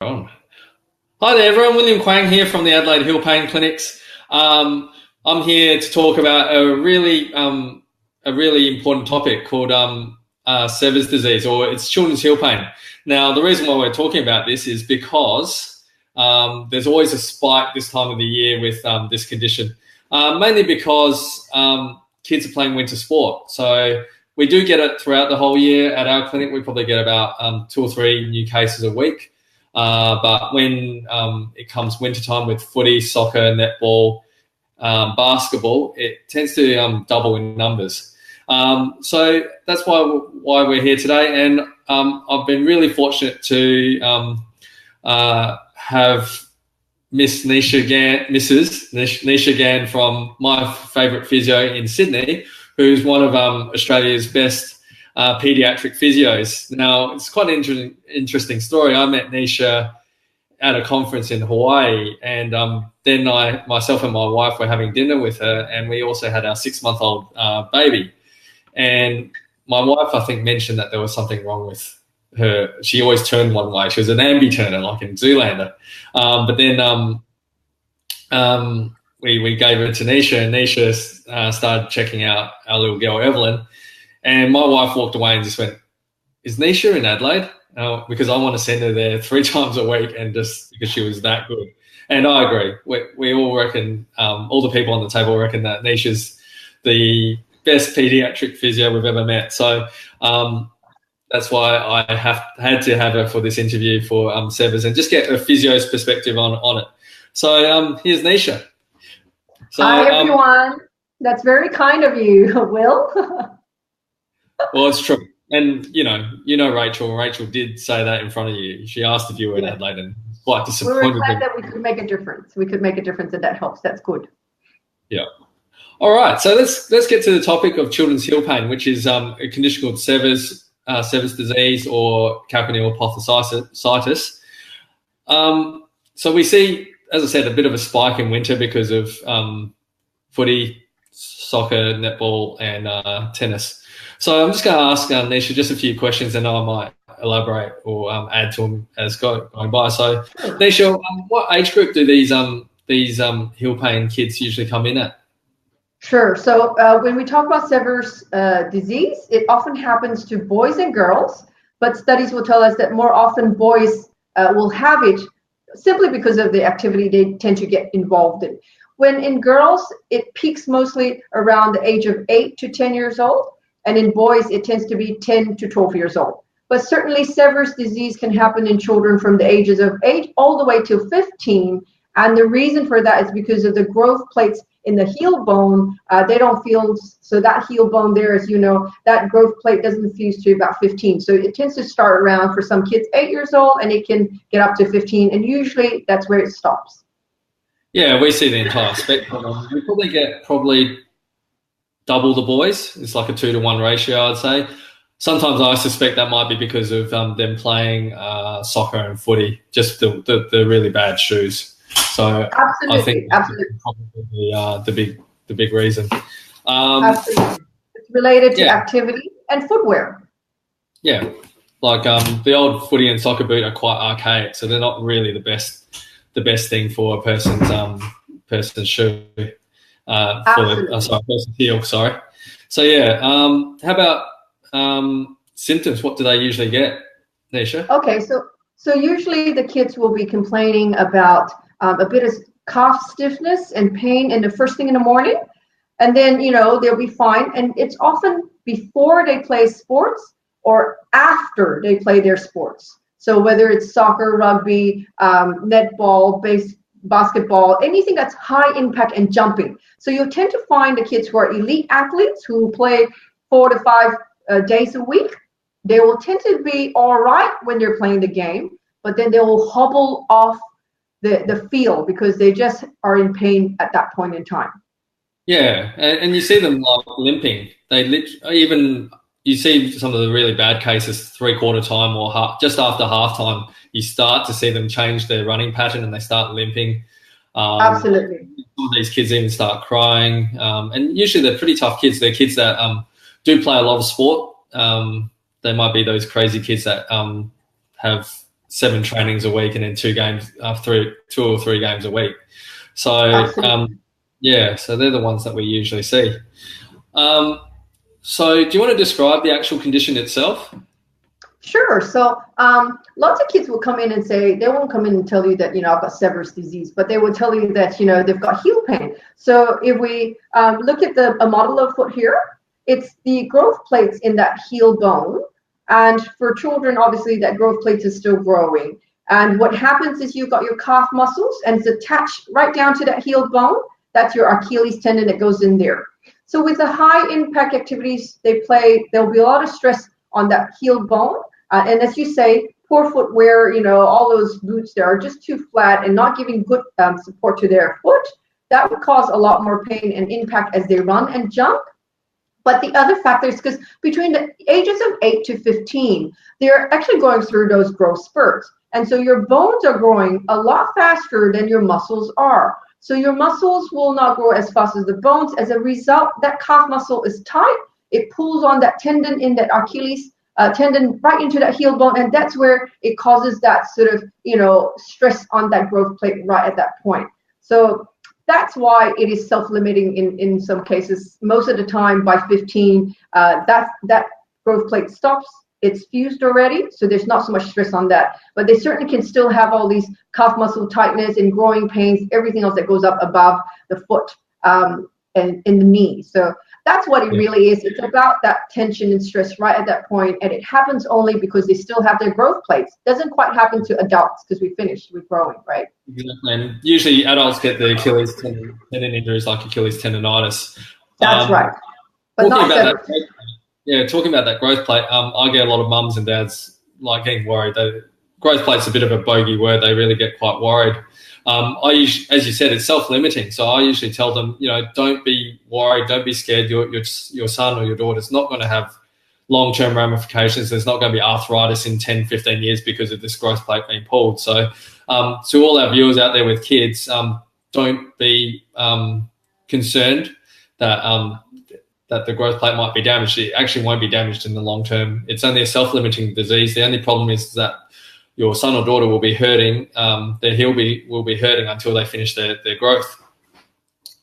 On. Hi there, everyone. William Quang here from the Adelaide Hill Pain Clinics. I'm here to talk about a really important topic called Sever's disease, or it's children's heel pain. Now, the reason why we're talking about this is because there's always a spike this time of the year with this condition, mainly because kids are playing winter sport. So we do get it throughout the whole year at our clinic. We probably get about 2 or 3 new cases a week. But when it comes wintertime with footy, soccer, netball, basketball, it tends to double in numbers. So that's why we're here today. And I've been really fortunate to have Mrs. Nisha Gann from my favourite physio in Sydney, who's one of Australia's best pediatric physios. Now, it's quite an interesting story. I met Nisha at a conference in Hawaii, and then myself and my wife were having dinner with her, and we also had our 6-month-old baby. And my wife, I think, mentioned that there was something wrong with her. She always turned one way. She was an ambi-turner, like in Zoolander. But then we gave her to Nisha, and Nisha started checking out our little girl, Evelyn. And my wife walked away and just went, "Is Nisha in Adelaide?" Because I want to send her there 3 times a week, and just because she was that good. And I agree. We all reckon, all the people on the table reckon that Nisha's the best pediatric physio we've ever met. So that's why I had to have her for this interview for Severs and just get a physio's perspective on it. So here's Nisha. So, hi, everyone. That's very kind of you, Will. Well, it's true. And, you know Rachel. Rachel did say that in front of you. She asked if you were in Adelaide and quite disappointed. We were glad that we could make a difference. We could make a difference, and that helps. That's good. Yeah. All right. So let's get to the topic of children's heel pain, which is a condition called Sever's disease or Campanile pothositis. So we see, as I said, a bit of a spike in winter because of footy, soccer, netball, and tennis. So I'm just going to ask Nisha just a few questions, and I might elaborate or add to them as going by. So, Nisha, what age group do these heel pain kids usually come in at? Sure. So when we talk about Sever's disease, it often happens to boys and girls, but studies will tell us that more often boys will have it simply because of the activity they tend to get involved in. When in girls, it peaks mostly around the age of 8 to 10 years old. And in boys, it tends to be 10 to 12 years old. But certainly Sever's disease can happen in children from the ages of 8 all the way to 15. And the reason for that is because of the growth plates in the heel bone. They don't fuse. So that heel bone there, as you know, that growth plate doesn't fuse to about 15. So it tends to start around, for some kids, 8 years old, and it can get up to 15. And usually that's where it stops. Yeah, we see the entire spectrum. We probably get double the boys. It's like a 2-to-1 ratio, I'd say. Sometimes I suspect that might be because of them playing soccer and footy, just the really bad shoes. So absolutely, I think absolutely. That's probably the big reason. Absolutely. It's related to activity and footwear. Yeah, like the old footy and soccer boot are quite archaic, so they're not really the best thing for a person's shoe. Person's heel. Sorry. So yeah, how about symptoms? What do they usually get, Nisha? Okay, so usually the kids will be complaining about a bit of calf stiffness and pain in the first thing in the morning, and then they'll be fine. And it's often before they play sports or after they play their sports. So whether it's soccer, rugby, netball, basketball, anything that's high impact and jumping. So you'll tend to find the kids who are elite athletes who play 4 to 5 days a week. They will tend to be all right when they're playing the game, but then they will hobble off the field because they just are in pain at that point in time. Yeah, and you see them like limping. You see some of the really bad cases 3/4 time or just after halftime. You start to see them change their running pattern and they start limping. Absolutely. Some of these kids even start crying. And usually they're pretty tough kids. They're kids that do play a lot of sport. They might be those crazy kids that have 7 trainings a week and then 2 or 3 games a week. So yeah, so they're the ones that we usually see. So do you want to describe the actual condition itself? Sure. So lots of kids will come in and say, they won't come in and tell you that, I've got Sever's disease, but they will tell you that, they've got heel pain. So if we look at a model of foot here, it's the growth plates in that heel bone. And for children, obviously, that growth plate is still growing. And what happens is you've got your calf muscles and it's attached right down to that heel bone. That's your Achilles tendon that goes in there. So with the high impact activities there'll be a lot of stress on that heel bone. And as you say, poor footwear, all those boots that are just too flat and not giving good support to their foot, that would cause a lot more pain and impact as they run and jump. But the other factor is because between the ages of 8 to 15, they're actually going through those growth spurts. And so your bones are growing a lot faster than your muscles are. So your muscles will not grow as fast as the bones. As a result, that calf muscle is tight. It pulls on that tendon in that Achilles tendon right into that heel bone. And that's where it causes that sort of, stress on that growth plate right at that point. So that's why it is self-limiting in some cases. Most of the time by 15, that growth plate stops. It's fused already, so there's not so much stress on that. But they certainly can still have all these calf muscle tightness and growing pains, everything else that goes up above the foot and in the knee. So that's what it really is. It's about that tension and stress right at that point, and it happens only because they still have their growth plates. It doesn't quite happen to adults because we finished with growing, right? Exactly. And usually adults get the Achilles tendon injuries like Achilles tendonitis. That's right. But not talking about that growth plate, I get a lot of mums and dads like getting worried. Growth plate's a bit of a bogey word. They really get quite worried. As you said, it's self-limiting. So I usually tell them, don't be worried, don't be scared. Your son or your daughter's not going to have long-term ramifications. There's not going to be arthritis in 10, 15 years because of this growth plate being pulled. So to all our viewers out there with kids, don't be concerned that the growth plate might be damaged. It actually won't be damaged in the long term. It's only a self-limiting disease. The only problem is that your son or daughter will be hurting. Their heel will be hurting until they finish their growth.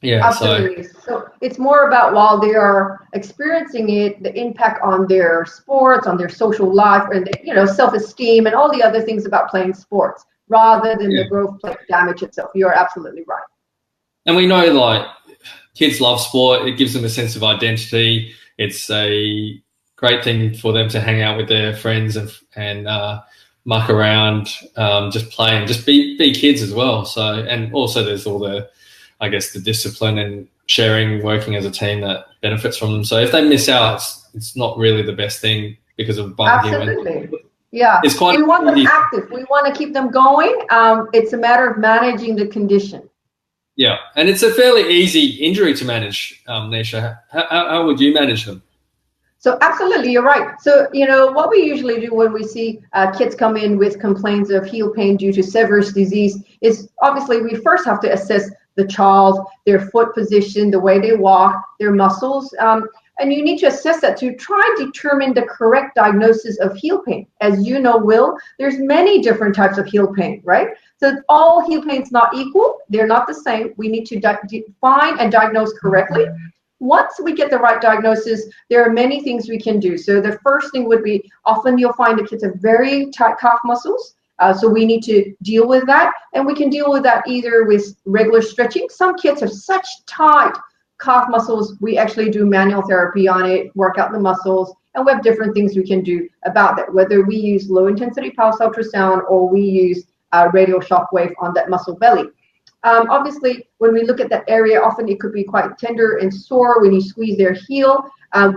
Yeah, absolutely. So it's more about while they are experiencing it, the impact on their sports, on their social life, and self-esteem, and all the other things about playing sports, rather than the growth plate damage itself. You're absolutely right. And we know, like, kids love sport. It gives them a sense of identity. It's a great thing for them to hang out with their friends and muck around, just play and just be kids as well. So, and also there's all the discipline and sharing, working as a team that benefits from them. So if they miss out, it's not really the best thing because of bumping. Absolutely. Yeah. It's quite we want them active. We want to keep them going. It's a matter of managing the condition. Yeah, and it's a fairly easy injury to manage, Nisha. How would you manage them? So absolutely, you're right. So, what we usually do when we see kids come in with complaints of heel pain due to Sever's disease is obviously we first have to assess the child, their foot position, the way they walk, their muscles. And you need to assess that to try and determine the correct diagnosis of heel pain. As you know, Will, there's many different types of heel pain, right? So all heel pain is not equal. They're not the same. We need to define and diagnose correctly. Once we get the right diagnosis, there are many things we can do. So the first thing would be, often you'll find the kids have very tight calf muscles. So we need to deal with that. And we can deal with that either with regular stretching. Some kids have such tight calf muscles. We actually do manual therapy on it, work out the muscles. And we have different things we can do about that, whether we use low intensity pulse ultrasound or we use radial shockwave on that muscle belly. Obviously, when we look at that area, often it could be quite tender and sore when you squeeze their heel.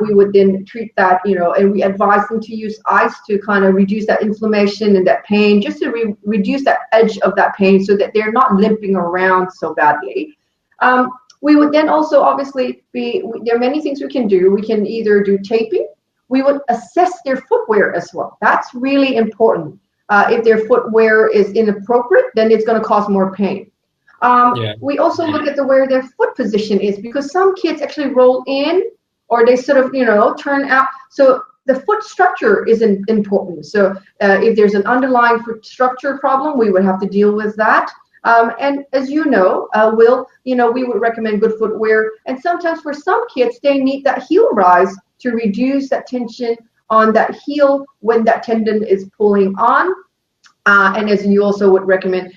We would then treat that, and we advise them to use ice to kind of reduce that inflammation and that pain, just to reduce that edge of that pain so that they're not limping around so badly. We would then also obviously there are many things we can do. We can either do taping. We would assess their footwear as well. That's really important. If their footwear is inappropriate, then it's going to cause more pain. We also look at where their foot position is, because some kids actually roll in or they sort of, turn out. So the foot structure is important. So if there's an underlying foot structure problem, we would have to deal with that. And as you know, Will, we would recommend good footwear. And sometimes for some kids, they need that heel rise to reduce that tension on that heel when that tendon is pulling on. And as you also would recommend,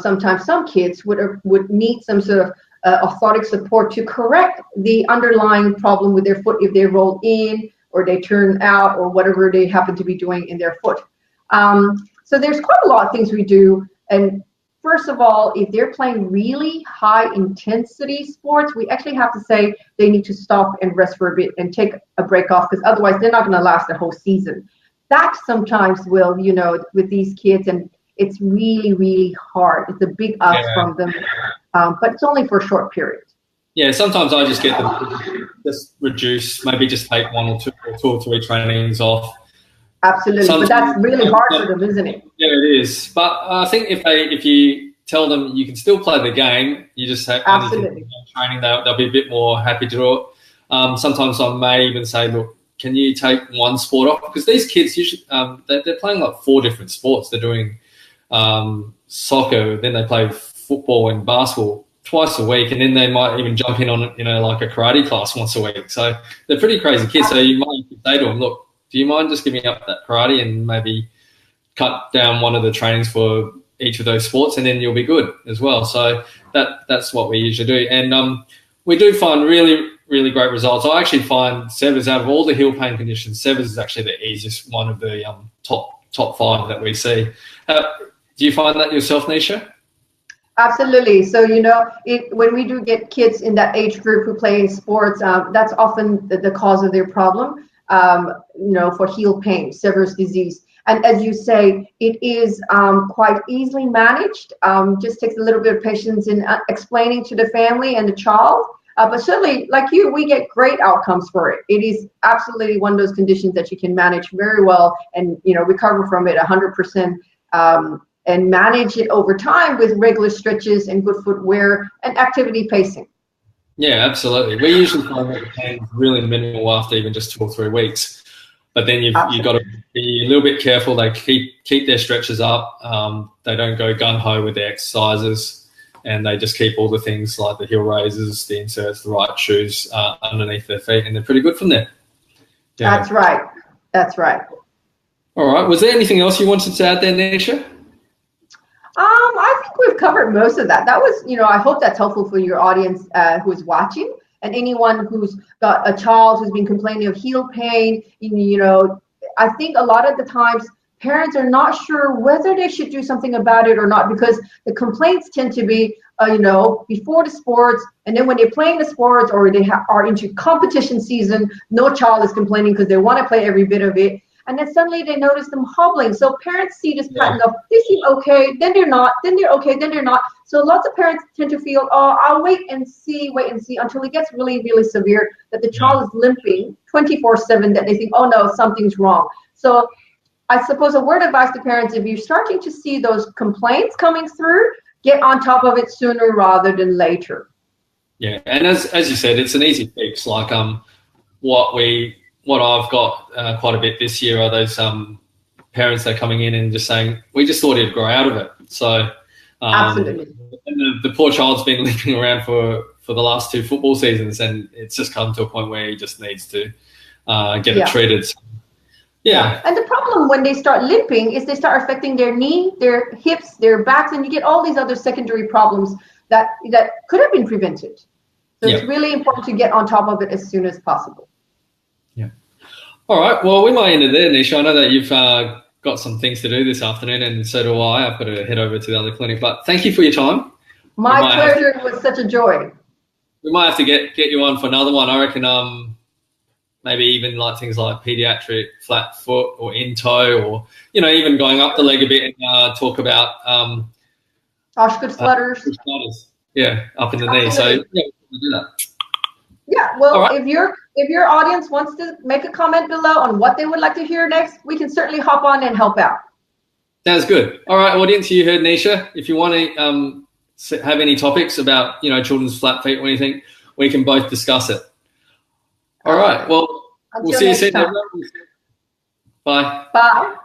sometimes some kids would need some sort of orthotic support to correct the underlying problem with their foot if they roll in or they turn out or whatever they happen to be doing in their foot. So there's quite a lot of things we do. And first of all, if they're playing really high intensity sports, we actually have to say they need to stop and rest for a bit and take a break off, because otherwise they're not going to last the whole season. That sometimes will, with these kids, and it's really, really hard. It's a big ask from them, but it's only for a short period. Yeah, sometimes I just get them to just reduce, maybe just take 1 or 2 or 3 trainings off. Absolutely, but that's really hard for them, isn't it? Yeah, it is. But I think if you tell them you can still play the game, you just have absolutely training, they'll be a bit more happy to do it. Sometimes I may even say, look, can you take one sport off? Because these kids usually they're playing like 4 different sports. They're doing soccer, then they play football and basketball twice a week, and then they might even jump in on like a karate class once a week. So they're pretty crazy kids. So you might say to them, look, do you mind just giving up that karate and maybe cut down one of the trainings for each of those sports, and then you'll be good as well. So that's what we usually do. And we do find really, really great results. I actually find severs, out of all the heel pain conditions, severs is actually the easiest one of the top 5 that we see. Do you find that yourself, Nisha? Absolutely. So, when we do get kids in that age group who play in sports, that's often the cause of their problem, for heel pain, Sever's disease. And as you say, it is quite easily managed. Just takes a little bit of patience in explaining to the family and the child. But certainly, like you, we get great outcomes for it. It is absolutely one of those conditions that you can manage very well and, recover from it 100%. And manage it over time with regular stretches and good footwear and activity pacing. Yeah, absolutely. We usually find that the pain is really minimal after even just 2 or 3 weeks. But then you've got to be a little bit careful. They keep their stretches up. They don't go gung-ho with their exercises, and they just keep all the things like the heel raises, the inserts, the right shoes underneath their feet, and they're pretty good from there. Yeah. That's right. All right. Was there anything else you wanted to add there, Nisha? I think we've covered most of that. That was, I hope that's helpful for your audience who's watching, and anyone who's got a child who's been complaining of heel pain. I think a lot of the times parents are not sure whether they should do something about it or not, because the complaints tend to be, before the sports, and then when they're playing the sports or they are into competition season, no child is complaining because they want to play every bit of it. And then suddenly they notice them hobbling. So parents see this pattern of, they seem okay, then they're not, then they're okay, then they're not. So lots of parents tend to feel, I'll wait and see until it gets really, really severe, that the child is limping 24/7, that they think, oh no, something's wrong. So I suppose a word of advice to parents, if you're starting to see those complaints coming through, get on top of it sooner rather than later. Yeah, and as you said, it's an easy fix. Like what I've got quite a bit this year are those parents that are coming in and just saying, we just thought he'd grow out of it. So absolutely. And the poor child's been limping around for the last 2 football seasons, and it's just come to a point where he just needs to get it treated. So, yeah. And the problem when they start limping is they start affecting their knee, their hips, their backs, and you get all these other secondary problems that could have been prevented. So it's really important to get on top of it as soon as possible. Yeah. All right. Well, we might end it there, Nisha. I know that you've got some things to do this afternoon, and so do I. I've got to head over to the other clinic. But thank you for your time. My pleasure. It was such a joy. We might have to get you on for another one. I reckon maybe even like things like pediatric flat foot or in toe, or, even going up the leg a bit and talk about Osgood flutters. Yeah, up in the knee. So, yeah, we'll do that. Yeah, well, if your audience wants to make a comment below on what they would like to hear next, we can certainly hop on and help out. Sounds good. All right, audience, you heard Nisha. If you want to have any topics about, children's flat feet or anything, we can both discuss it. All right. Well, we'll see you soon. Bye. Bye.